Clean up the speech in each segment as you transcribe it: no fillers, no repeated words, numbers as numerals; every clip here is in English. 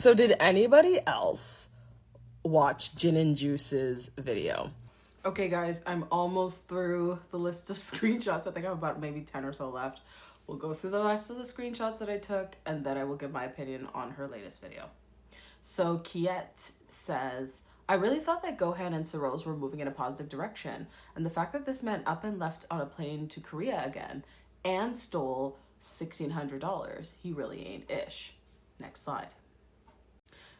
So did anybody else watch Gin and Juice's video? Okay, guys, I'm almost through the list of screenshots. I think I have about maybe 10 or so left. We'll go through the rest of the screenshots that I took, and then I will give my opinion on her latest video. So Kiet says, I really thought that Gohan and Saros were moving in a positive direction, and the fact that this man up and left on a plane to Korea again and stole $1,600, he really ain't ish. Next slide.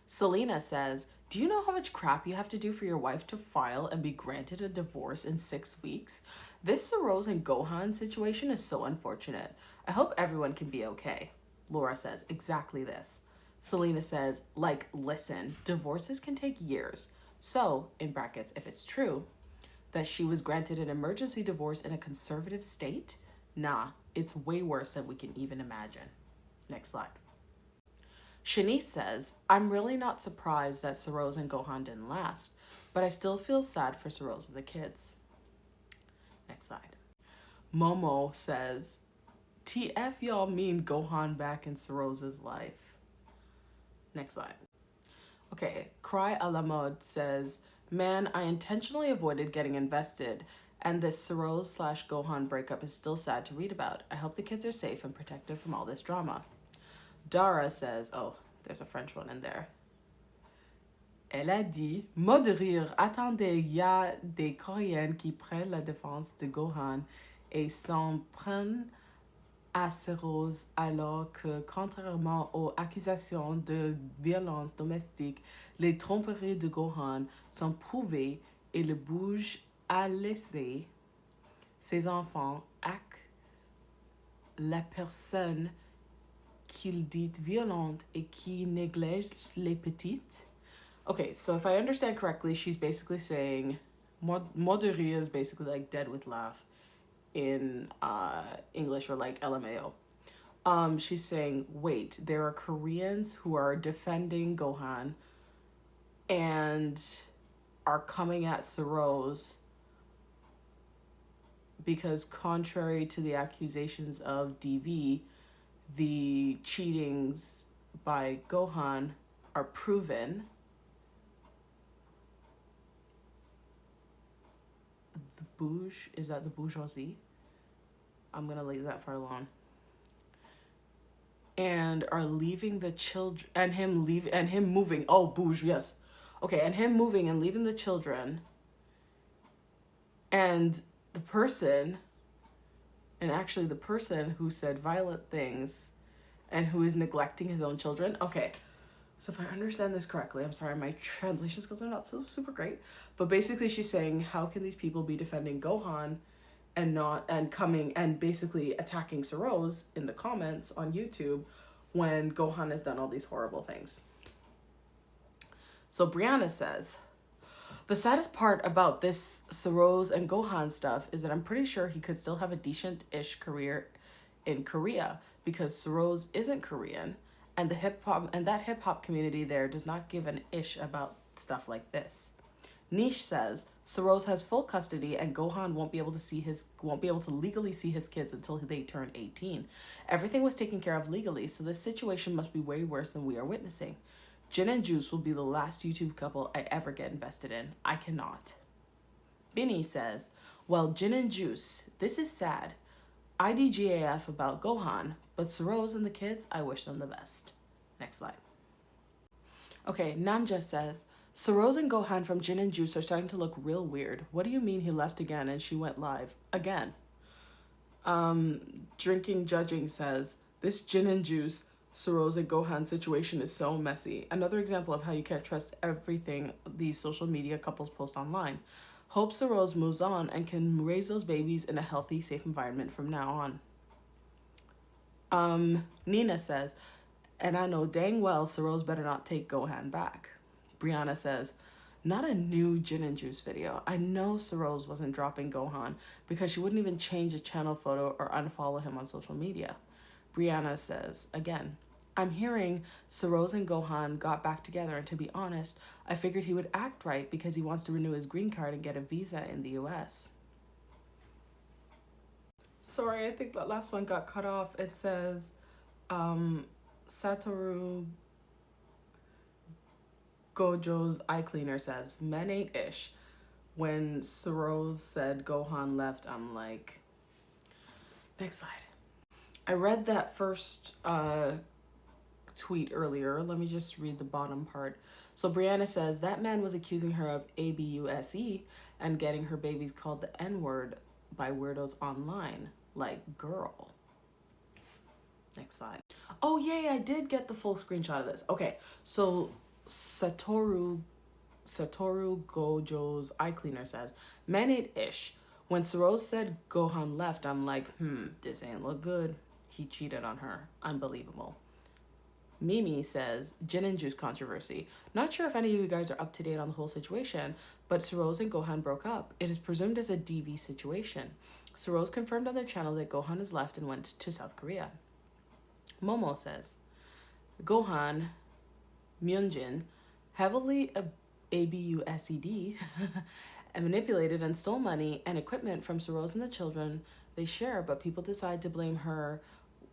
Selena says, do you know how much crap you have to do for your wife to file and be granted a divorce in 6 weeks? This Saros and Gohan situation is so unfortunate. I hope everyone can be okay. Laura says, exactly this. Selena says, like, listen, divorces can take years. So, in brackets, if it's true, that she was granted an emergency divorce in a conservative state, nah, it's way worse than we can even imagine. Next slide. Shanice says, I'm really not surprised that Saros and Gohan didn't last, but I still feel sad for Saros and the kids. Next slide. Momo says, TF y'all mean Gohan back in Saros' life. Next slide. Okay, Cry a la Mode says, man, I intentionally avoided getting invested, and this Saros/Gohan breakup is still sad to read about. I hope the kids are safe and protected from all this drama. Dara says, oh, there's a French one in there. Elle a dit, mot de rire, attendez, y a des Coréennes qui prennent la défense de Gohan et s'en prennent à Saros alors que, contrairement aux accusations de violence domestique, les tromperies de Gohan sont prouvées et le bouge a laissé ses enfants avec la personne qu'il dit violente et qui néglige les petites. Okay, so if I understand correctly, she's basically saying mort de rire is basically like dead with laugh in English, or like LMAO. She's saying, wait, there are Koreans who are defending Gohan and are coming at Saros because, contrary to the accusations of DV, the cheatings by Gohan are proven. The bouge, is that the bourgeoisie? I'm gonna leave that far alone. And are leaving the children, and him moving. Oh, bouge, yes. Okay, and him moving and leaving the children. And the person who said violent things and who is neglecting his own children. Okay, so if I understand this correctly, I'm sorry, my translation skills are not so super great, but basically she's saying, how can these people be defending Gohan and coming and basically attacking Saros in the comments on YouTube when Gohan has done all these horrible things? So Brianna says, the saddest part about this Saros and Gohan stuff is that I'm pretty sure he could still have a decent-ish career in Korea because Saros isn't Korean, and that hip hop community there does not give an ish about stuff like this. Niche says Saros has full custody and Gohan won't be able to legally see his kids until they turn 18. Everything was taken care of legally, so this situation must be way worse than we are witnessing. Jin and Juice will be the last YouTube couple I ever get invested in. I cannot. Binny says, well, Jin and Juice, this is sad. IDGAF about Gohan, but Saros and the kids, I wish them the best. Next slide. Okay, Namja says, Saros and Gohan from Jin and Juice are starting to look real weird. What do you mean he left again and she went live? Again. Drinking Judging says, this Jin and Juice, Saros and Gohan situation is so messy. Another example of how you can't trust everything these social media couples post online. Hope Saros moves on and can raise those babies in a healthy, safe environment from now on. Nina says, and I know dang well Saros better not take Gohan back. Brianna says, not a new Jin and Juice video. I know Saros wasn't dropping Gohan because she wouldn't even change a channel photo or unfollow him on social media. Brianna says, again, I'm hearing Saros and Gohan got back together, and to be honest, I figured he would act right because he wants to renew his green card and get a visa in the US. Sorry, I think that last one got cut off. It says, Satoru Gojo's eye cleaner says, men ain't ish. When Sarose said Gohan left, I'm like, next slide. I read that first tweet earlier. Let me just read the bottom part. So Brianna says, that man was accusing her of ABUSE and getting her babies called the N-word by weirdos online. Like, girl. Next slide. Oh, yay, I did get the full screenshot of this. Okay, so Satoru Gojo's eye cleaner says, man ain't ish. When Sarose said Gohan left, I'm like, this ain't look good. He cheated on her. Unbelievable. Mimi says, Gin and Juice controversy. Not sure if any of you guys are up to date on the whole situation, but Sarose and Gohan broke up. It is presumed as a DV situation. Sarose confirmed on their channel that Gohan has left and went to South Korea. Momo says, Gohan, Myunjin, heavily ABUSED, and manipulated and stole money and equipment from Sarose and the children they share, but people decide to blame her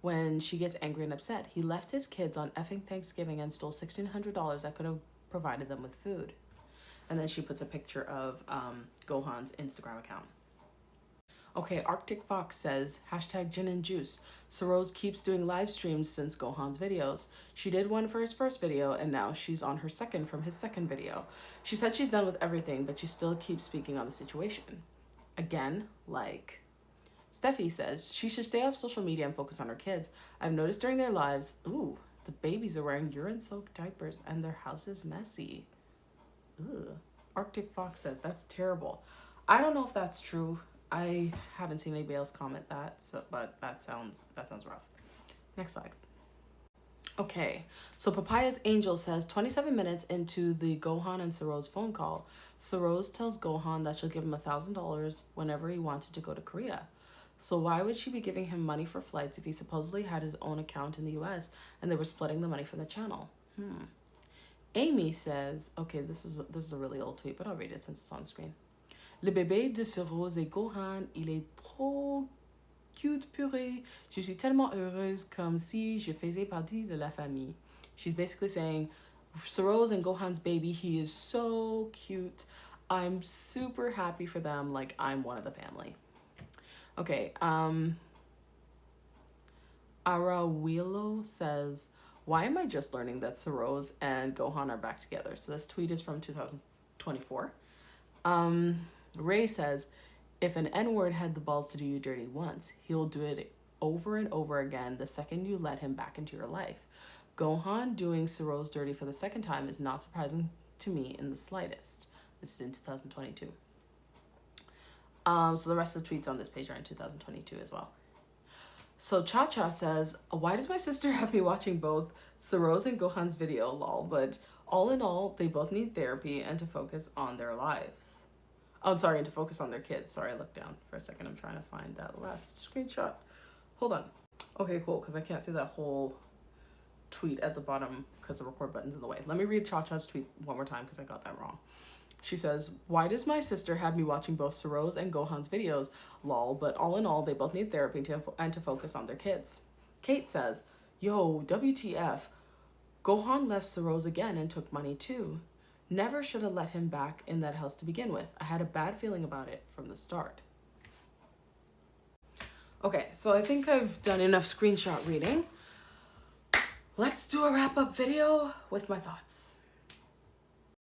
when she gets angry and upset. He left his kids on effing Thanksgiving and stole $1,600 that could have provided them with food. And then she puts a picture of Gohan's Instagram account. Okay, Arctic Fox says, hashtag Gin and Juice. Sarose keeps doing live streams since Gohan's videos. She did one for his first video, and now she's on her second from his second video. She said she's done with everything, but she still keeps speaking on the situation. Again, like... Steffi says, she should stay off social media and focus on her kids. I've noticed during their lives, the babies are wearing urine-soaked diapers and their house is messy. Arctic Fox says, that's terrible. I don't know if that's true. I haven't seen anybody else comment that, but that sounds rough. Next slide. Okay, so Papayas Angel says, 27 minutes into the Gohan and Sarose phone call, Sarose tells Gohan that she'll give him $1,000 whenever he wanted to go to Korea. So why would she be giving him money for flights if he supposedly had his own account in the US and they were splitting the money for the channel? Amy says, okay, this is a really old tweet, but I'll read it since it's on screen. Le bébé de Sarose et Gohan, il est trop cute, purée. Je suis tellement heureuse comme si je faisais partie de la famille. She's basically saying, Sarose and Gohan's baby, he is so cute. I'm super happy for them, like I'm one of the family. Okay, Arawilo says, why am I just learning that Sarose and Gohan are back together? So this tweet is from 2024. Ray says, if an N-word had the balls to do you dirty once, he'll do it over and over again the second you let him back into your life. Gohan doing Sarose dirty for the second time is not surprising to me in the slightest. This is in 2022. So the rest of the tweets on this page are in 2022 as well. So Cha-Cha says, why does my sister have me watching both Sarose and Gohan's video, lol, but all in all, they both need therapy and to focus on their lives. Oh, sorry, and to focus on their kids. Sorry, I looked down for a second. I'm trying to find that last screenshot. Hold on. Okay, cool, because I can't see that whole tweet at the bottom because the record button's in the way. Let me read Cha-Cha's tweet one more time because I got that wrong. She says, why does my sister have me watching both Sarose and Gohan's videos? Lol, but all in all, they both need therapy and to focus on their kids. Kate says, yo, WTF. Gohan left Sarose again and took money too. Never should have let him back in that house to begin with. I had a bad feeling about it from the start. Okay, so I think I've done enough screenshot reading. Let's do a wrap-up video with my thoughts.